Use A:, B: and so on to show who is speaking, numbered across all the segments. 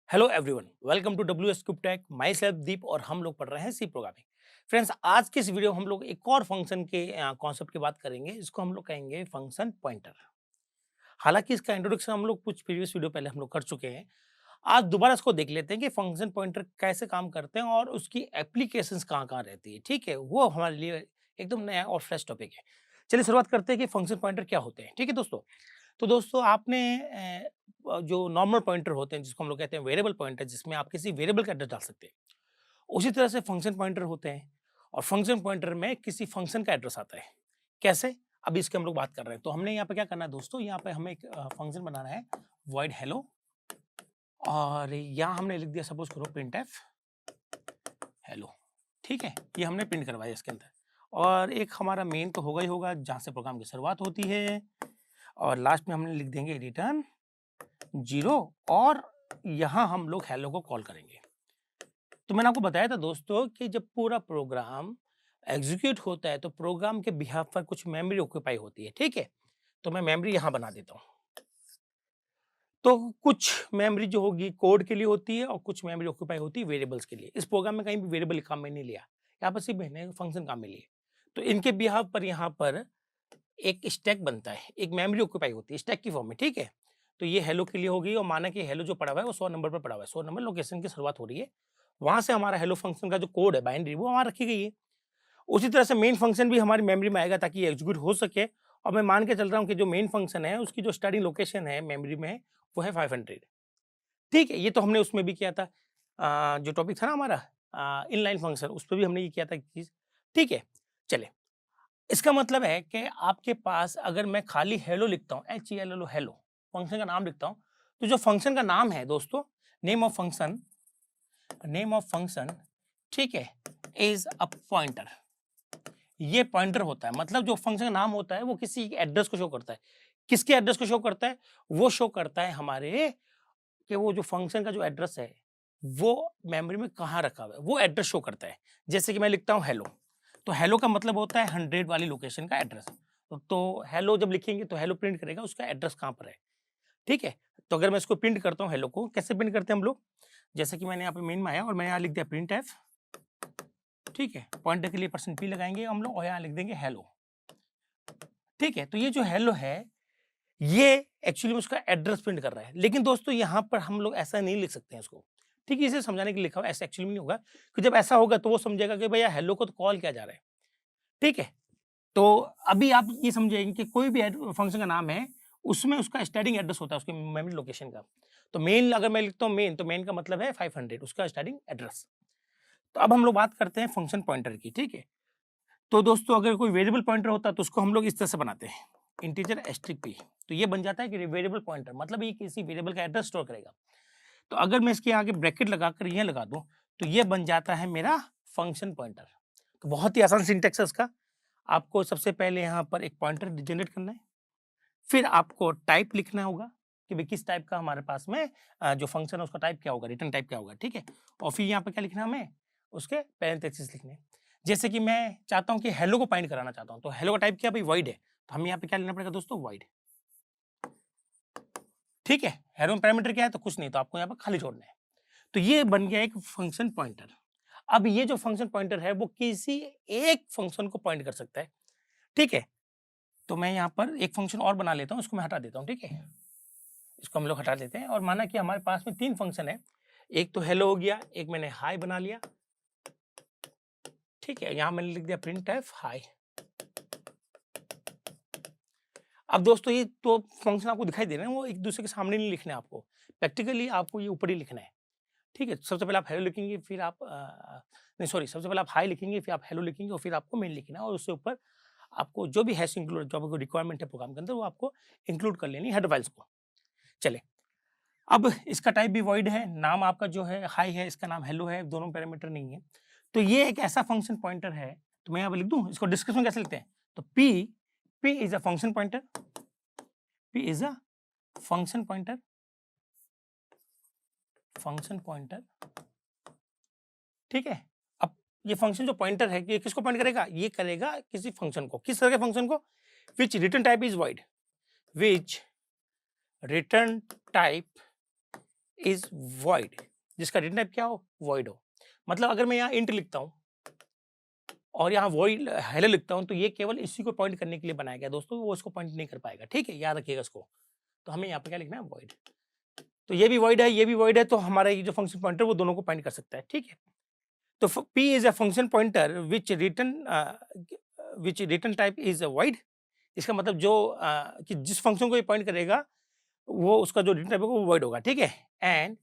A: Hello everyone, welcome to W S tech. My self Deep और हम लोग पढ़ रहे हैं सी प्रोग्रामिंग। फ्रेंड्स, आज की इस वीडियो में हम लोग एक और फंक्शन के कॉन्सेप्ट की बात करेंगे। इसको हम लोग कहेंगे फंक्शन पॉइंटर। हालांकि इसका इंट्रोडक्शन हम लोग कुछ प्रीवियस वीडियो पहले हम लोग कर चुके हैं। आज दोबारा इसको देख लेते हैं कि फंक्शन पॉइंटर कैसे काम करते हैं और उसकी एप्लीकेशंस कहाँ कहाँ रहती है। ठीक है, वो हमारे लिए एकदम नया और फ्रेश टॉपिक है। चलिए शुरुआत करते हैं कि फंक्शन पॉइंटर क्या होते हैं। ठीक है दोस्तों, तो दोस्तों आपने जो नॉर्मल पॉइंटर होते हैं जिसको हम लोग कहते हैं वेरिएबल पॉइंटर, जिसमें आप किसी वेरिएबल का एड्रेस डाल सकते हैं, उसी तरह से फंक्शन पॉइंटर होते हैं। और फंक्शन पॉइंटर में किसी फंक्शन का एड्रेस आता है। कैसे? अभी इसके हम लोग बात कर रहे हैं। तो हमने यहाँ पे क्या करना है दोस्तों, यहाँ पे हमें एक फंक्शन बनाना है वॉइड हेलो, और यहाँ हमने लिख दिया सपोज करो प्रिंट एफ हेलो। ठीक है, ये हमने प्रिंट करवाया इसके अंदर। और एक हमारा मेन तो होगा ही होगा जहाँ से प्रोग्राम की शुरुआत होती है, और लास्ट में हमने लिख देंगे रिटर्न 0, और यहाँ हम लोग हेलो को कॉल करेंगे। तो मैंने आपको बताया था दोस्तों कि जब पूरा प्रोग्राम एग्जीक्यूट होता है तो प्रोग्राम के बिहाफ पर कुछ मेमोरी ऑक्यूपाई होती है। ठीक है, तो मैं मेमोरी यहाँ बना देता हूँ। तो कुछ मेमोरी जो होगी कोड के लिए होती है और कुछ मेमोरी ऑक्यूपाई होती है वेरिएबल्स के लिए। इस प्रोग्राम में कहीं भी वेरिएबल काम में नहीं लिया, यहाँ पर सिर्फ मैंने फंक्शन काम में लिए। तो इनके बिहाफ पर यहाँ पर एक स्टैक बनता है, एक मेमोरी ऑक्यूपाई होती है स्टैक की फॉर्म में। ठीक है, तो ये हेलो के लिए हो गई, और माना कि हेलो जो पड़ा हुआ है वो 100 नंबर पर पड़ा हुआ है, 100 नंबर लोकेशन की शुरुआत हो रही है। वहां से हमारा हेलो फंक्शन का जो कोड है बाइनरी, वो वहां रखी गई है। उसी तरह से मेन फंक्शन भी हमारी मेमोरी में आएगा ताकि ये एग्जीक्यूट हो सके। और मैं मान के चल रहा हूँ कि जो मेन फंक्शन है उसकी जो स्टार्टिंग लोकेशन है मेमोरी में वो है 500। ठीक है, ये तो हमने उसमें भी किया था। जो टॉपिक था ना हमारा इनलाइन फंक्शन, उस पर भी हमने ये किया था चीज। ठीक है, चले। इसका मतलब है कि आपके पास अगर मैं खाली हेलो लिखता हूँ, HELLO हेलो, फंक्शन का नाम लिखता हूँ, तो जो फंक्शन का नाम है दोस्तों, name of function, name of function, ठीक है, इज अ पॉइंटर। ये पॉइंटर होता है, मतलब जो फंक्शन का नाम होता है वो किसी एड्रेस को शो करता है। किसके एड्रेस को शो करता है? वो शो करता है हमारे कि वो जो फंक्शन का जो एड्रेस है वो मेमोरी में कहाँ रखा हुआ है, वो एड्रेस शो करता है। जैसे कि मैं लिखता हूँ हेलो, तो हेलो का मतलब होता है 100 वाली लोकेशन का एड्रेस। तो हेलो जब लिखेंगे तो हेलो प्रिंट करेगा उसका एड्रेस कहाँ पर है। ठीक है, तो अगर मैं इसको प्रिंट करता हूँ, हेलो को कैसे प्रिंट करते हैं हम लोग, जैसे कि मैंने यहाँ पे मेन में आया और मैंने यहाँ लिख दिया प्रिंट एफ। ठीक है, पॉइंटर के लिए %p लगाएंगे हम लोग और यहाँ लिख देंगे हेलो। ठीक है, तो ये जो हेलो है ये एक्चुअली में उसका एड्रेस प्रिंट कर रहा है। लेकिन दोस्तों यहाँ पर हम लोग ऐसा नहीं लिख सकते हैं इसको। ठीक है, इसे समझाने के लिए लिखा हुआ, ऐसा एक्चुअली में नहीं होगा, कि जब ऐसा होगा तो वो समझेगा कि भैया हेलो को तो कॉल किया जा रहा है। ठीक है, तो अभी आप ये समझेंगे कि कोई भी फंक्शन का नाम है उसमें उसका स्टार्टिंग एड्रेस होता है उसके मेमोरी लोकेशन का। तो मेन अगर मैं लिखता हूँ मेन, तो मेन का मतलब है 500 उसका स्टार्टिंग एड्रेस। तो अब हम लोग बात करते हैं फंक्शन पॉइंटर की। ठीक है, तो दोस्तों अगर कोई वेरिएबल पॉइंटर होता है तो उसको हम लोग इस तरह से बनाते हैं, इंटीजर एस्ट्रिक पी। तो ये बन जाता है कि वेरिएबल पॉइंटर, मतलब ये किसी वेरिएबल का एड्रेस स्टोर करेगा। तो अगर मैं इसके आगे ब्रैकेट लगाकर ये लगा दूं तो ये बन जाता है मेरा फंक्शन पॉइंटर। तो बहुत ही आसान सिंटेक्स है इसका। आपको सबसे पहले यहाँ पर एक पॉइंटर जनरेट करना है, फिर आपको टाइप लिखना होगा कि भाई किस टाइप का हमारे पास में जो फंक्शन है उसका टाइप क्या होगा, रिटर्न टाइप क्या होगा। ठीक है, और फिर यहाँ पर क्या लिखना है हमें, उसके पैरेंथेसिस लिखने हैं। जैसे कि मैं चाहता हूँ कि हेलो को पॉइंट कराना चाहता हूँ, तो हेलो का टाइप क्या भाई वॉइड है, तो हमें यहाँ पे क्या लेना पड़ेगा दोस्तों, वॉइड। ठीक है, हेलो में पैरामीटर क्या है, तो कुछ नहीं, तो आपको यहाँ पर खाली छोड़ना है। तो ये बन गया एक फंक्शन पॉइंटर। अब ये जो फंक्शन पॉइंटर है वो किसी एक फंक्शन को पॉइंट कर सकता है। ठीक है, तो मैं यहाँ पर एक फंक्शन और बना लेता हूँ, इसको मैं हटा देता हूँ। ठीक है, इसको हम लोग हटा देते हैं और माना कि हमारे पास में 3 फंक्शन है। एक तो हेलो हो गया, एक मैंने हाई बना लिया। ठीक है, यहाँ मैंने लिख दिया प्रिंट एफ हाई। अब दोस्तों ये तो फंक्शन आपको दिखाई दे रहे हैं, वो एक दूसरे के सामने नहीं लिखना है आपको, प्रैक्टिकली आपको ये ऊपर ही लिखना है। ठीक है, सबसे पहले आप हेलो लिखेंगे, फिर आप नहीं सॉरी, सबसे पहले आप हाई लिखेंगे, फिर आप हेलो लिखेंगे और फिर आपको मेन लिखना है, और उससे ऊपर आपको जो भी हैश इंक्लूड, जो आपको रिक्वायरमेंट है प्रोग्राम के अंदर, वो आपको इंक्लूड कर लेनी है हेडर फाइल्स को। चले, अब इसका टाइप भी वॉइड है, नाम आपका जो है हाई है, इसका नाम हेलो है, दोनों पैरामीटर नहीं है। तो ये एक ऐसा फंक्शन पॉइंटर है, तो मैं यहाँ पे लिख दूँ, इसको डिस्क्रिप्शन कैसे लिखते हैं, तो p is a function pointer, p is a function pointer, function pointer. ठीक है, अब ये फंक्शन जो पॉइंटर है ये किसको पॉइंट करेगा, ये करेगा किसी फंक्शन को। किस तरह के फंक्शन को, which return type is void, which return type is void, जिसका रिटर्न टाइप क्या हो, वॉइड हो। मतलब अगर मैं यहाँ इंट लिखता हूँ और यहाँ वॉइड हेलो लिखता हूँ, तो ये केवल इसी को पॉइंट करने के लिए बनाया गया दोस्तों, वो इसको पॉइंट नहीं कर पाएगा, ठीक है, याद रखिएगा इसको। तो हमें यहाँ पे क्या लिखना है, वॉइड। तो ये भी वॉइड है, ये भी वॉइड है, तो हमारा ये जो फंक्शन पॉइंटर वो दोनों को पॉइंट कर सकता है, ठीक है। तो p is a function pointer which return type is void. इसका मतलब जो कि जिस फंक्शन को ये पॉइंट करेगा वो उसका जो रिटर्न टाइप होगा वो वॉइड होगा, ठीक है। एंड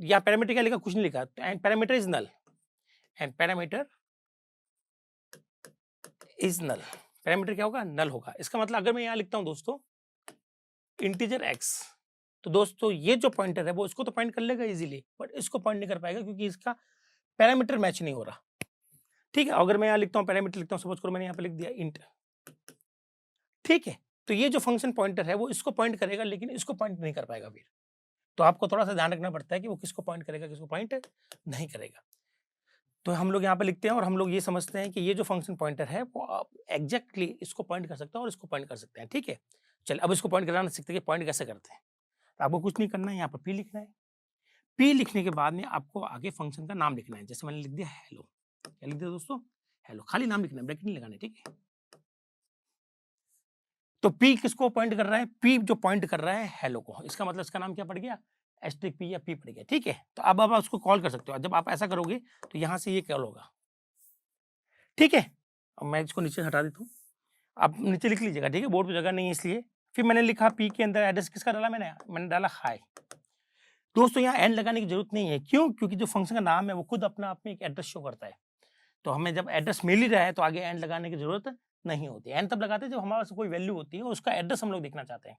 A: या पैरामीटर क्या लिखा, कुछ नहीं लिखा, and parameter is null, and parameter is null, parameter क्या होगा, नल होगा। इसका मतलब अगर मैं यहाँ लिखता हूँ दोस्तों इंटीजर x, तो दोस्तों ये जो पॉइंटर है वो इसको तो पॉइंट कर लेगा इजीली, बट इसको पॉइंट नहीं कर पाएगा क्योंकि इसका पैरामीटर मैच नहीं हो रहा, ठीक है। अगर मैं यहाँ लिखता हूँ पैरामीटर लिखता हूँ, सपोज करो मैंने यहाँ पे लिख दिया इंट, ठीक है, तो ये जो फंक्शन पॉइंटर है वो इसको पॉइंट करेगा लेकिन इसको पॉइंट नहीं कर पाएगा फिर। तो आपको थोड़ा सा ध्यान रखना पड़ता है कि वो किसको पॉइंट करेगा, किसको पॉइंट नहीं करेगा। तो हम लोग यहाँ पे लिखते हैं और हम लोग ये समझते हैं कि ये जो फंक्शन पॉइंटर है वो आप एग्जैक्टली इसको पॉइंट कर सकते हैं और इसको पॉइंट कर सकते हैं, ठीक है। चलिए अब इसको पॉइंट कराना सीखते हैं कि पॉइंट कैसे करते हैं। तो आपको कुछ नहीं करना है, यहाँ पर पी लिखना है। पी लिखने के बाद में आपको आगे फंक्शन का नाम लिखना है। जैसे मैंने लिख दिया हेलो, क्या लिख दिया दोस्तों, हेलो, खाली नाम लिखना है, ब्रैकेट नहीं लगाना, ठीक है। तो पी किसको पॉइंट कर रहा है, पी जो पॉइंट कर रहा है हेलो को, इसका मतलब इसका नाम क्या पड़ गया, एस्ट्रिक पी या पी पड़ गया, ठीक है। तो अब आप उसको कॉल कर सकते हो। जब आप ऐसा करोगे तो यहाँ से ये कॉल होगा, ठीक है। अब मैं इसको नीचे हटा देता हूँ, आप नीचे लिख लीजिएगा, ठीक है, बोर्ड पे जगह नहीं है इसलिए। फिर मैंने लिखा पी के अंदर एड्रेस किसका डाला, मैंने डाला हाई। दोस्तों यहाँ एंड लगाने की जरूरत नहीं है, क्यों, क्योंकि जो फंक्शन का नाम है वो खुद अपना आप में एक एड्रेस शो करता है। तो हमें जब एड्रेस मिल ही रहा है तो आगे एंड लगाने की जरूरत नहीं होती। एंड तब लगाते हैं जब हमारे पास कोई वैल्यू होती है और उसका एड्रेस हम लोग देखना चाहते हैं।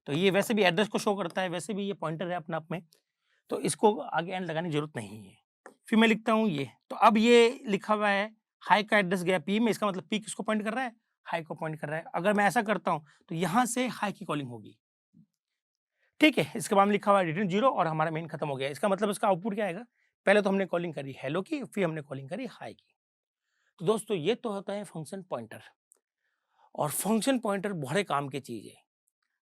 A: तो ये वैसे भी एड्रेस को शो करता है, वैसे भी ये पॉइंटर है अपने आप में, तो इसको आगे एंड लगाने की जरूरत नहीं है। फिर मैं लिखता हूँ ये, तो अब ये लिखा हुआ है हाई का एड्रेस गया पी में, इसका मतलब पी किसको पॉइंट कर रहा है, हाई को पॉइंट कर रहा है। अगर मैं ऐसा करता हूँ तो यहाँ से हाई की कॉलिंग होगी, ठीक है। इसके बाद में लिखा हुआ है रिटर्न 0 और हमारा मेन खत्म हो गया। इसका मतलब इसका आउटपुट क्या आएगा, पहले तो हमने कॉलिंग करी हेलो की, फिर हमने कॉलिंग करी हाई की। तो दोस्तों ये तो होता है फंक्शन पॉइंटर, और फंक्शन पॉइंटर बड़े काम की चीज है,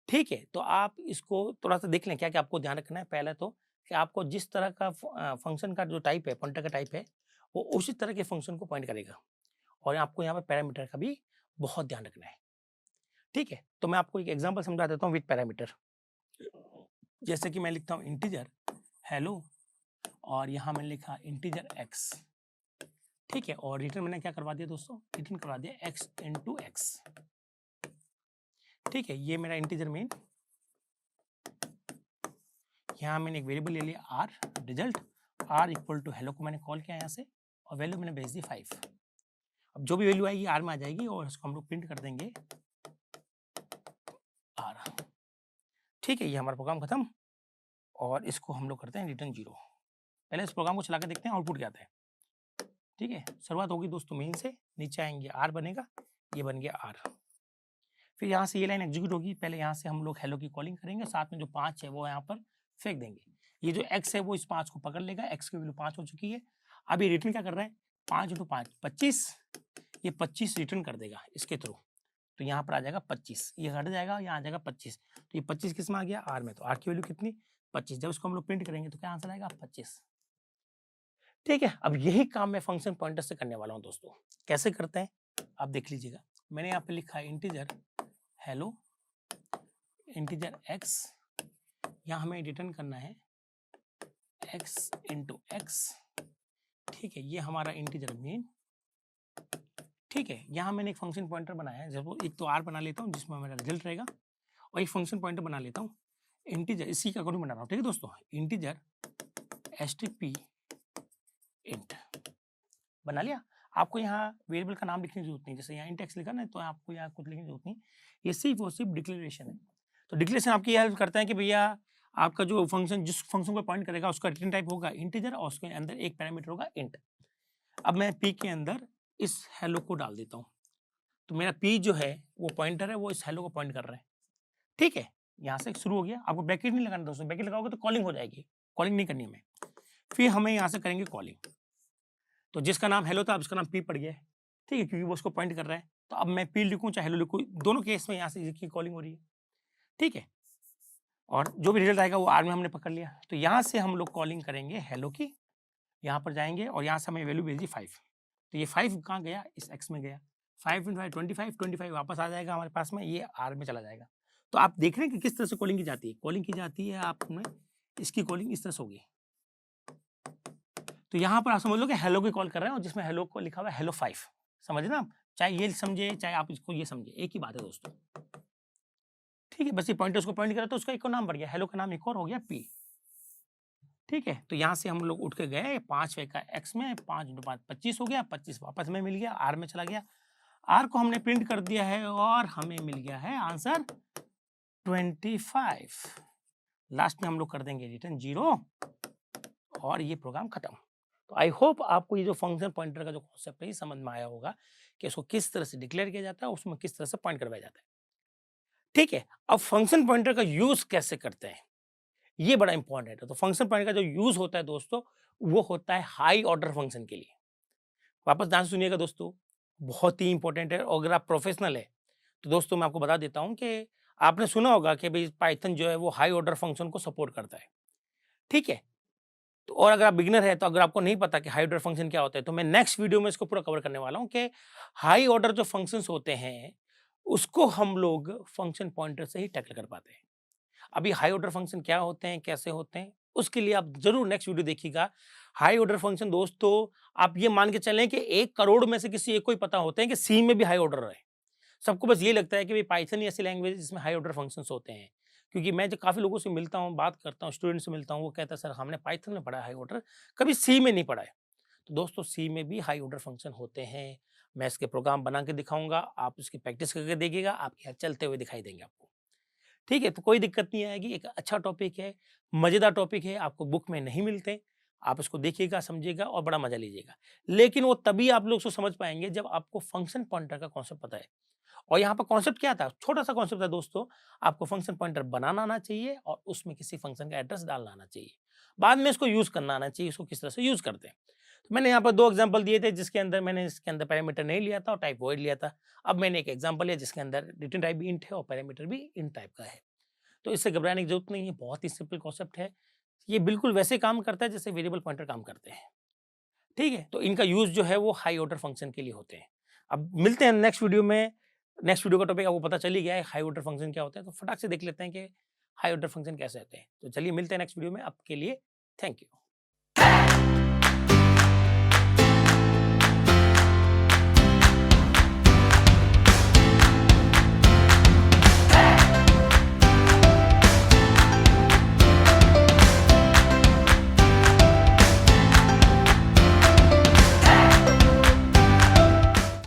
A: ठीक है। तो आप इसको थोड़ा सा देख लें, क्या क्या आपको ध्यान रखना है। पहले तो कि आपको जिस तरह का फंक्शन का जो टाइप है, पॉइंटर का टाइप है, वो उसी तरह के फंक्शन को पॉइंट करेगा। और आपको यहाँ पर पैरामीटर का भी बहुत ध्यान रखना है, ठीक है। तो मैं आपको एक एग्जांपल समझा देता हूँ विद पैरामीटर। जैसे कि मैं लिखता हूँ इंटीजर हेलो और यहाँ मैंने लिखा इंटीजर एक्स, ठीक है। और रिटर्न मैंने क्या करवा दिया दोस्तों, रिटर्न करवा दिया एक्स इंटू एक्स, ठीक है। ये मेरा इंटीजर मेन, यहाँ मैंने एक वेरिएबल ले लिया r, result r equal to hello को मैंने कॉल किया यहाँ से, और वैल्यू मैंने भेज दी 5। अब जो भी वैल्यू आएगी आर में आ जाएगी और इसको हम लोग प्रिंट कर देंगे आर, ठीक है। ये हमारा प्रोग्राम खत्म, और इसको हम लोग करते हैं रिटर्न 0। पहले इस प्रोग्राम को चला कर देखते हैं आउटपुट क्या आता है, ठीक है। शुरुआत होगी दोस्तों मेन से, नीचे आएंगे आर बनेगा, ये बन गया आर। फिर यहाँ से ये लाइन एग्जीक्यूट होगी, पहले यहाँ से हम लोग हेलो की कॉलिंग करेंगे, साथ में जो 5 है वो यहाँ पर फेंक देंगे। ये जो x है वो इस 5 को पकड़ लेगा, x की वैल्यू 5 हो चुकी है। अब ये रिटर्न क्या कर रहा है, 5 इंटू 5 25, ये 25 रिटर्न कर देगा इसके थ्रू। तो यहाँ पर आ जाएगा 25, ये हट जाएगा, यहाँ आ जाएगा 25। तो ये 25 किस में आ गया, आर में। तो आर की वैल्यू कितनी, 25। जब इसको हम लोग प्रिंट करेंगे तो क्या आंसर आएगा, 25, ठीक है। अब यही काम मैं फंक्शन पॉइंटर से करने वाला हूँ दोस्तों। कैसे करते हैं आप देख लीजिएगा। मैंने यहाँ पे लिखा है इंटीजर हेलो इंटीजर x, यहाँ हमें रिटर्न करना है x इंटू एक्स, ठीक है। ये हमारा इंटीजर मेन, ठीक है। यहाँ मैंने एक फंक्शन पॉइंटर बनाया है, जब एक तो आर बना लेता हूँ जिसमें मेरा रिजल्ट रहेगा, और एक फंक्शन पॉइंटर बना लेता हूँ इंटीजर, इसी का अकॉर्डिंग बना रहा हूँ, ठीक है दोस्तों। इंटीजर एस्ट्रिक पी इंट बना लिया। आपको यहाँ वेरिएबल का नाम लिखने की जरूरत नहीं, जैसे यहाँ इंट एक्स लिखा ना, तो आपको यहाँ कुछ लिखने की जरूरत नहीं, ये सिर्फ और सिर्फ डिक्लेरेशन है। तो डिक्लेरेशन आपकी हेल्प करता है कि भैया आपका जो फंक्शन जिस फंक्शन को पॉइंट करेगा उसका रिटर्न टाइप होगा इंटीजर, और उसके अंदर एक पैरामीटर होगा इंट। अब मैं पी के अंदर इस हेलो को डाल देता हूँ, तो मेरा पी जो है वो पॉइंटर है, वो इस हेलो को पॉइंट कर रहा है, ठीक है। यहाँ से शुरू हो गया, आपको ब्रैकेट नहीं लगाना दोस्तों, ब्रैकेट लगाओगे तो कॉलिंग हो जाएगी, कॉलिंग नहीं करनी हमें। फिर हमें यहाँ से करेंगे कॉलिंग, तो जिसका नाम हेलो था अब उसका नाम पी पड़ गया है, ठीक है, क्योंकि वो उसको पॉइंट कर रहा है। तो अब मैं पी लिखूँ चाहे हेलो लिखूँ, दोनों केस में यहाँ से इसकी कॉलिंग हो रही है, ठीक है। और जो भी रिजल्ट आएगा वो आर में हमने पकड़ लिया। तो यहाँ से हम लोग कॉलिंग करेंगे हेलो की, यहाँ पर जाएंगे और यहाँ से हमें वैल्यू भेजी 5। तो ये 5 कहाँ गया, इस x में गया। 5 × 5 25, 25 वापस आ जाएगा हमारे पास में, ये आर में चला जाएगा। तो आप देख रहे हैं कि किस तरह से कॉलिंग की जाती है। कॉलिंग की जाती है आप में, इसकी कॉलिंग इस तरह से होगी। तो यहाँ पर आप समझ लो कि हेलो की कॉल कर रहे हैं और जिसमें हेलो को लिखा हुआ है हेलो 5। समझ ना, चाहे ये समझे चाहे आप इसको ये समझे, एक ही बात है दोस्तों। ठीक है, बस ये पॉइंटर उसको पॉइंट करा तो उसका एक और नाम बढ़ गया, हेलो का नाम एक और हो गया पी। ठीक है, तो यहाँ से हम लोग उठ के गए 5 का x में, 5 × 5 25 हो गया, 25 वापस में मिल गया, आर में चला गया। आर को हमने प्रिंट कर दिया है और हमें मिल गया है आंसर 25। लास्ट में हम लोग कर देंगे रिटर्न 0 और ये प्रोग्राम खत्म। तो आई होप आपको ये जो फंक्शन पॉइंटर का जो कॉन्सेप्ट है ये समझ में आया होगा कि इसको किस तरह से डिक्लेयर किया जाता है, उसमें किस तरह से पॉइंट करवाया जाता है। ठीक है, अब फंक्शन पॉइंटर का यूज कैसे करते हैं ये बड़ा इंपॉर्टेंट है। तो फंक्शन पॉइंटर का जो यूज होता है दोस्तों, वो होता है हाई ऑर्डर फंक्शन के लिए। वापस ध्यान से सुनिएगा दोस्तों, बहुत ही इंपॉर्टेंट है। और अगर आप प्रोफेशनल है तो दोस्तों मैं आपको बता देता हूं कि आपने सुना होगा कि भाई पाइथन जो है वो हाई ऑर्डर फंक्शन को सपोर्ट करता है। ठीक है, तो और अगर आप बिगिनर है तो अगर आपको नहीं पता कि हाई ऑर्डर फंक्शन क्या होता है, तो मैं नेक्स्ट वीडियो में इसको पूरा कवर करने वाला हूं कि हाई ऑर्डर जो फंक्शंस होते हैं उसको हम लोग फंक्शन पॉइंटर से ही टैकल कर पाते हैं। अभी हाई ऑर्डर फंक्शन क्या होते हैं, कैसे होते हैं, उसके लिए आप जरूर नेक्स्ट वीडियो देखिएगा। हाई ऑर्डर फंक्शन दोस्तों, आप ये मान के चलें कि 1 करोड़ में से किसी एक को ही पता होते हैं कि सी में भी हाई ऑर्डर है। सबको बस ये लगता है कि भाई पाइथन ही ऐसी लैंग्वेज जिसमें हाई ऑर्डर फंक्शंस होते हैं। क्योंकि मैं जो काफ़ी लोगों से मिलता हूँ, बात करता हूँ, स्टूडेंट से मिलता हूँ, वो कहता है सर हमने पाइथन में पढ़ा है हाई ऑर्डर, कभी सी में नहीं पढ़ा है। तो दोस्तों सी में भी हाई ऑर्डर फंक्शन होते हैं। मैं इसके प्रोग्राम बना के दिखाऊंगा, आप इसकी प्रैक्टिस करके देखिएगा, आपके यहाँ चलते हुए दिखाई देंगे आपको। ठीक है, तो कोई दिक्कत नहीं आएगी। एक अच्छा टॉपिक है, मज़ेदार टॉपिक है, आपको बुक में नहीं मिलते। आप इसको देखिएगा, समझिएगा और बड़ा मज़ा लीजिएगा। लेकिन वो तभी आप लोग उसको समझ पाएँगे जब आपको फंक्शन पॉइंटर का कॉन्सेप्ट पता है। और यहाँ पर कॉन्सेप्ट क्या था? छोटा-सा कॉन्सेप्ट था दोस्तों, आपको फंक्शन पॉइंटर बनाना आना चाहिए और उसमें किसी फंक्शन का एड्रेस डालना आना चाहिए। बाद में इसको यूज़ करना आना चाहिए, इसको किस तरह से यूज़ करते हैं। तो मैंने यहाँ पर 2 एग्ज़ाम्पल दिए थे जिसके अंदर मैंने इसके अंदर पैरामीटर नहीं लिया था और टाइप वॉइड लिया था। अब मैंने एक एग्ज़ाम्पल लिया जिसके अंदर रिटर्न टाइप भी इंट है और पैरामीटर भी इंट टाइप का है। तो इससे घबराने की ज़रूरत नहीं है, बहुत ही सिंपल कॉन्सेप्ट है। ये बिल्कुल वैसे काम करता है जैसे वेरिएबल पॉइंटर काम करते हैं। ठीक है? तो इनका यूज़ जो है वो हाई ऑर्डर फंक्शन के लिए होते हैं। अब मिलते हैं नेक्स्ट वीडियो में। नेक्स्ट वीडियो का टॉपिक आपको पता चल ही गया है हाई ऑर्डर फंक्शन क्या होता है, तो फटाक से देख लेते हैं कि हाई ऑर्डर फंक्शन कैसे होते हैं। तो चलिए मिलते हैं नेक्स्ट वीडियो में, अब के लिए थैंक यू।